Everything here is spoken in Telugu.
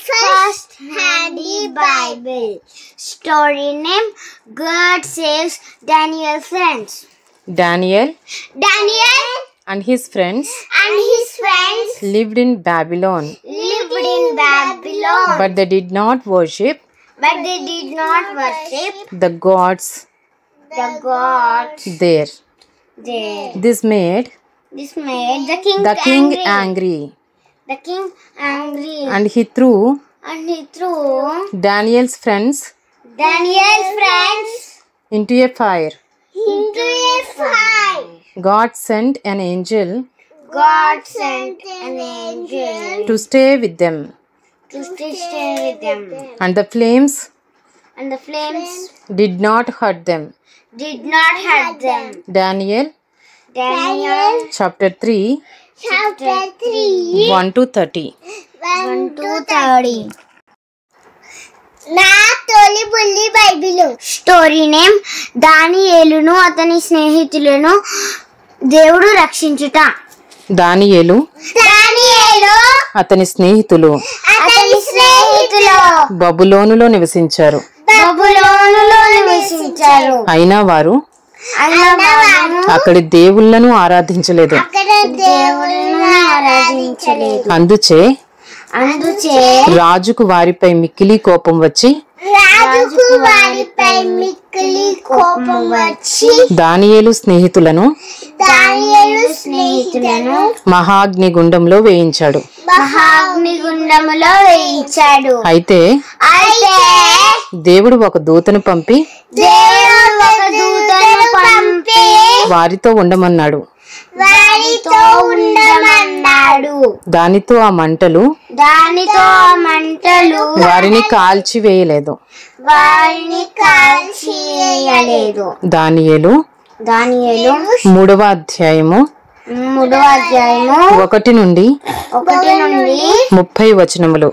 first handy Bible. Story name: God saves Daniel friends. Daniel And and his friends his friends lived in Babylon, but they did not worship the gods there. This made the king angry, angry. and he threw Daniel's friends into a fire. God sent an angel to stay with them, and the flames did not hurt them. Daniel chapter 3 1 to 30. నా తొలి బుల్లి బైబిల్. స్టోరీ నేమ్: దానియేలును అతని స్నేహితులను దేవుడు రక్షించుట. దానియేలు అతని స్నేహితులు బబులోనులో నివసించారు. అయినా వారు అక్కడి దేవుళ్ళను ఆరాధించలేదు. అందుచే రాజుకు వారిపై మిక్కిలి కోపం వచ్చి దానియేలు స్నేహితులను మహాగ్నిగుండంలో వేయించాడు. అయితే దేవుడు ఒక దూతను పంపి వారితో ఉండమన్నాడు. దానితో ఆ మంటలు వారిని కాల్చివేయలేదు. దానియేలు 3వ అధ్యాయము 1 నుండి 30 వచనములు.